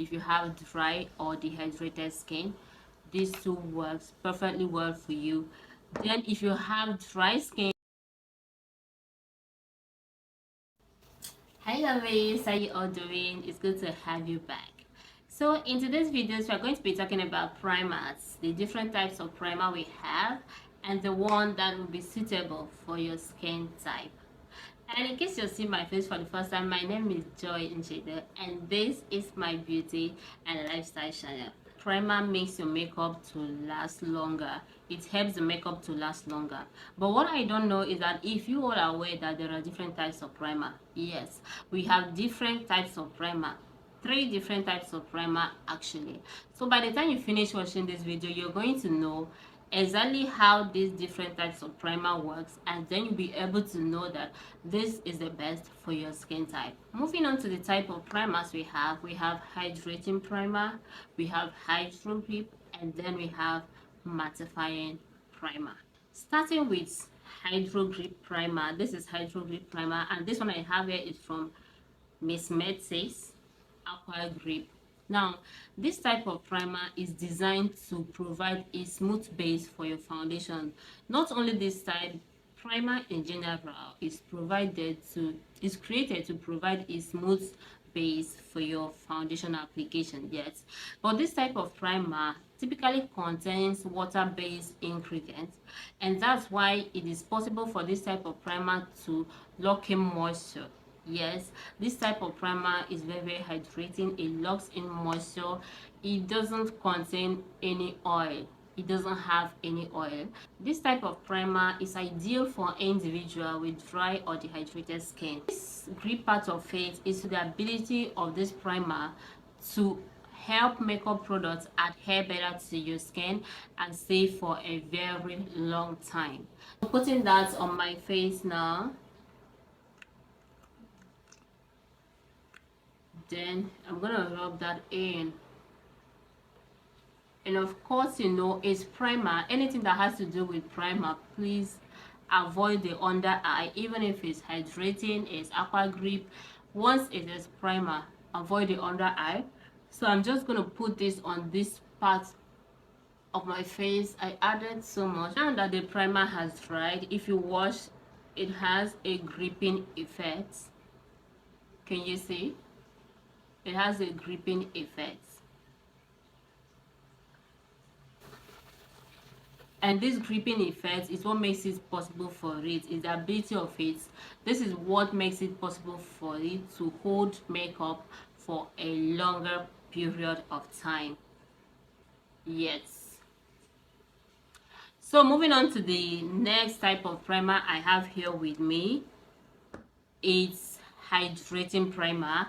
if you have dry or dehydrated skin, this too works perfectly well for you. Then if you have dry skin, hi lovies, how you all doing? It's good to have you back. So in today's videos, we're going to be talking about primers, the different types of primer we have, and the one that will be suitable for your skin type. And in case you're seeing my face for the first time, my name is Joy Njede, and this is my beauty and lifestyle channel. Primer makes your makeup to last longer. It helps the makeup to last longer. But what I don't know is that if you all are aware that there are different types of primer. Yes, we have different types of primer. 3 different types of primer actually. So by the time you finish watching this video, you're going to know exactly how these different types of primer works, and then you'll be able to know that this is the best for your skin type. Moving on to the type of primers we have hydrating primer, we have hydro grip, and then we have mattifying primer. Starting with hydro grip primer, this is hydro grip primer, and this one I have here is from Miss Medsays Aqua Grip. Now, this type of primer is designed to provide a smooth base for your foundation. Not only this type, primer in general is created to provide a smooth base for your foundation application. Yes, but this type of primer typically contains water-based ingredients, and that's why it is possible for this type of primer to lock in moisture. Yes, this type of primer is very hydrating. It locks in moisture. It doesn't contain any oil. It doesn't have any oil. This type of primer is ideal for individuals with dry or dehydrated skin. This grip part of it is the ability of this primer to help makeup products adhere better to your skin and stay for a very long time. I'm putting that on my face now. Then I'm gonna rub that in, and of course, you know, it's primer. Anything that has to do with primer, please avoid the under eye. Even if it's hydrating, it's aqua grip, once it is primer, avoid the under eye. So I'm just gonna put this on this part of my face. I added so much. Now that the primer has dried, if you wash, it has a gripping effect. Can you see? It has a gripping effect, and this gripping effect is what makes it possible for it. Is the ability of it. This is what makes it possible for it to hold makeup for a longer period of time. Yes. So moving on to the next type of primer I have here with me, it's hydrating primer.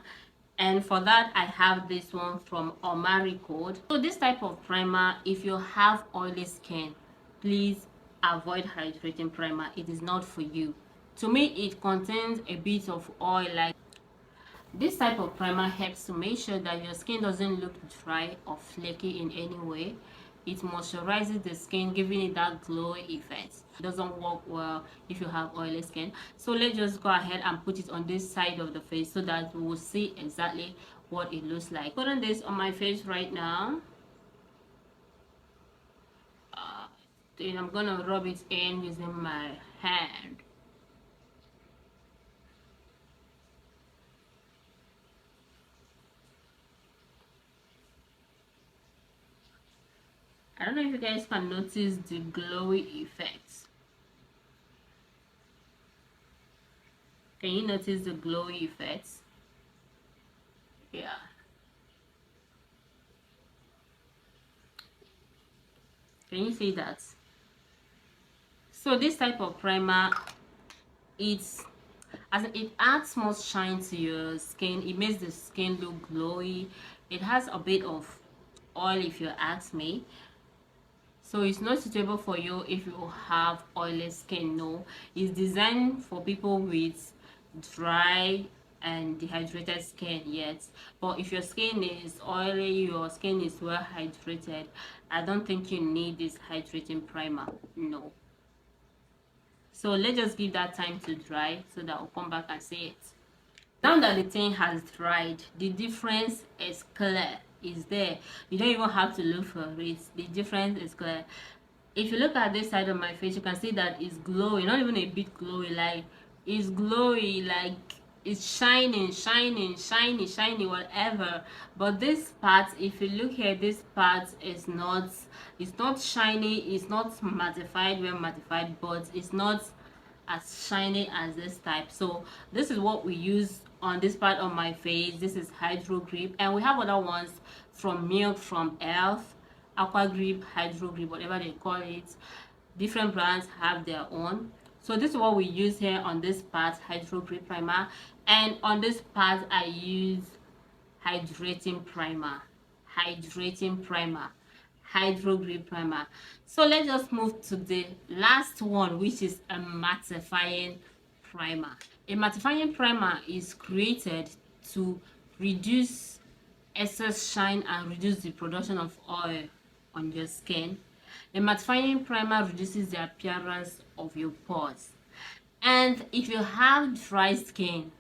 And for that, I have this one from Omari Code. So this type of primer, if you have oily skin, please avoid hydrating primer. It is not for you. To me, it contains a bit of oil. Like this type of primer helps to make sure that your skin doesn't look dry or flaky in any way. It moisturizes the skin, giving it that glow effect. It doesn't work well if you have oily skin. So let's just go ahead and put it on this side of the face so that we will see exactly what it looks like. Putting this on my face right now. Then I'm gonna rub it in using my hand. I don't know if you guys can notice the glowy effects. Can you notice the glowy effects? Yeah. Can you see that? So this type of primer, it adds more shine to your skin. It makes the skin look glowy. It has a bit of oil, if you ask me. So it's not suitable for you if you have oily skin. No, it's designed for people with dry and dehydrated skin. Yes, but if your skin is oily, your skin is well hydrated, I don't think you need this hydrating primer. No. So let's just give that time to dry so that I'll come back and see it. Now that the thing has dried, the difference is clear. Is there. You don't even have to look for it. The difference is clear. If you look at this side of my face, you can see that it's glowing. Not even a bit glowy, like it's glowy, like it's shining, shiny, whatever. But this part, if you look here, this part is not, it's not shiny, it's not mattified, well mattified, but it's not as shiny as this type. So this is what we use on this part of my face. This is Hydro Grip, and we have other ones from Milk, from Elf, Aqua Grip, Hydro Grip, whatever they call it. Different brands have their own. So this is what we use here on this part, Hydro Grip primer, and on this part I use hydrating primer, hydrating primer, Hydro Grip primer. So let's just move to the last one, which is a mattifying primer. A mattifying primer is created to reduce excess shine and reduce the production of oil on your skin. A mattifying primer reduces the appearance of your pores. And if you have dry skin,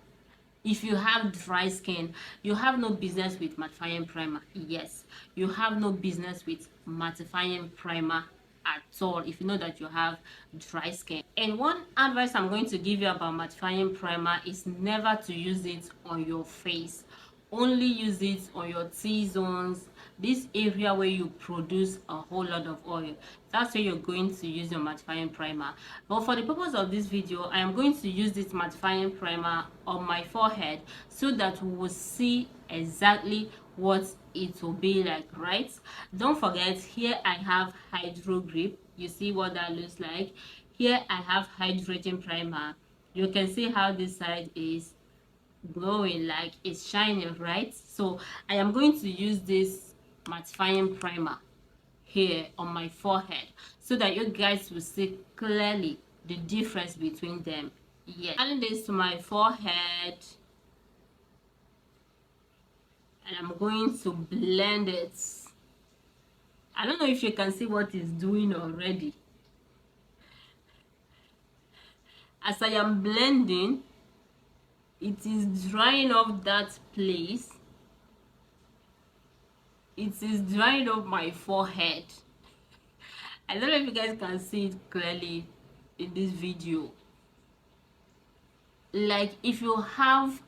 you have no business with mattifying primer. Yes, you have no business with mattifying primer at all if you know that you have dry skin. And one advice I'm going to give you about mattifying primer is never to use it on your face. Only use it on your T-zones, this area where you produce a whole lot of oil. That's where you're going to use your mattifying primer. But for the purpose of this video, I am going to use this mattifying primer on my forehead so that we will see exactly what it will be like, right? Don't forget, here I have Hydro Grip. You see what that looks like. Here I have hydrating primer. You can see how this side is glowing, like it's shining, right? So I am going to use this mattifying primer here on my forehead so that you guys will see clearly the difference between them. Yes, adding this to my forehead, and I'm going to blend it. I don't know if you can see what it's doing already. As I am blending, it is drying off that place. It is drying off my forehead. I don't know if you guys can see it clearly in this video. Like, if you have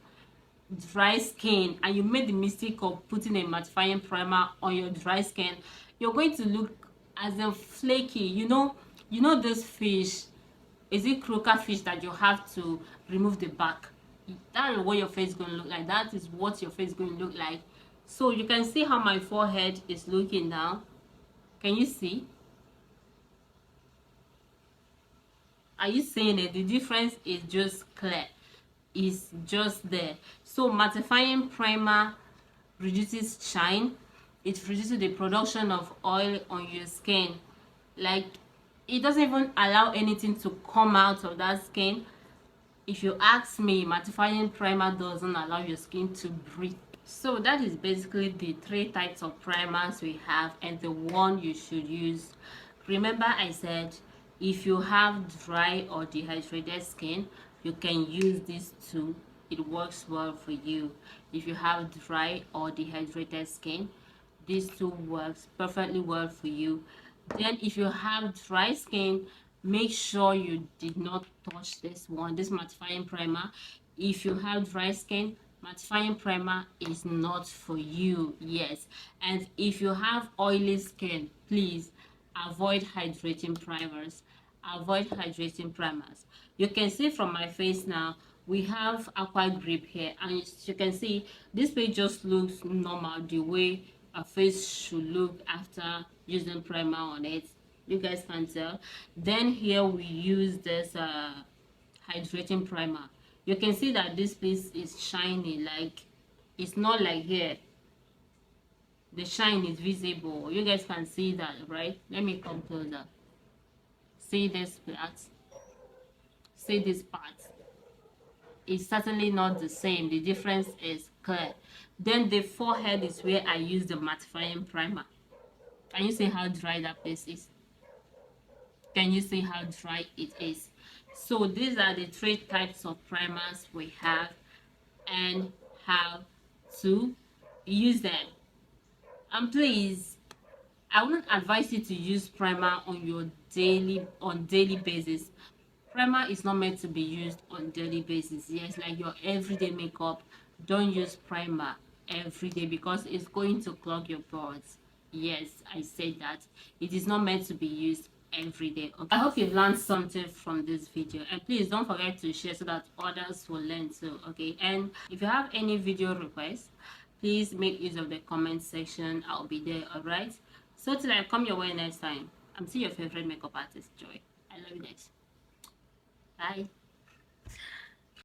dry skin and you made the mistake of putting a mattifying primer on your dry skin, you're going to look as a flaky. You know this fish, is it croaker fish that you have to remove the back? That is what your face is going to look like. That is what your face is going to look like. So you can see how my forehead is looking now. Can you see? Are you seeing it? The difference is just clear. It's just there. So mattifying primer reduces shine. It reduces the production of oil on your skin. Like, it doesn't even allow anything to come out of that skin. If you ask me, mattifying primer doesn't allow your skin to breathe. So that is basically the 3 types of primers we have and the one you should use. Remember, I said if you have dry or dehydrated skin, you can use these 2. It works well for you. If you have dry or dehydrated skin, these 2 works perfectly well for you. Then if you have dry skin, make sure you did not touch this one, this mattifying primer. If you have dry skin, mattifying primer is not for you. Yes. And if you have oily skin, please avoid hydrating primers. Avoid hydrating primers. You can see from my face now, we have Aqua Grip here, and you can see this face just looks normal, the way a face should look after using primer on it. You guys can tell. Then here we use this hydrating primer. You can see that this piece is shiny, like it's not like here. The shine is visible. You guys can see that, right? Let me come closer. See this part? See this part? It's certainly not the same. The difference is clear. Then the forehead is where I use the mattifying primer. Can you see how dry that place is? Can you see how dry it is? So these are the 3 types of primers we have. and how to use them. And please, I wouldn't advise you to use primer on your daily basis. Primer is not meant to be used on daily basis. Yes, like your everyday makeup, don't use primer every day because it's going to clog your pores. Yes, I said that. It is not meant to be used every day. Okay, I hope you've learned something from this video, and please don't forget to share so that others will learn too. Okay, and if you have any video requests, please make use of the comment section. I'll be there. All right, so till I come your way next time, I'm still your favorite makeup artist, Joy. I love you guys. Bye.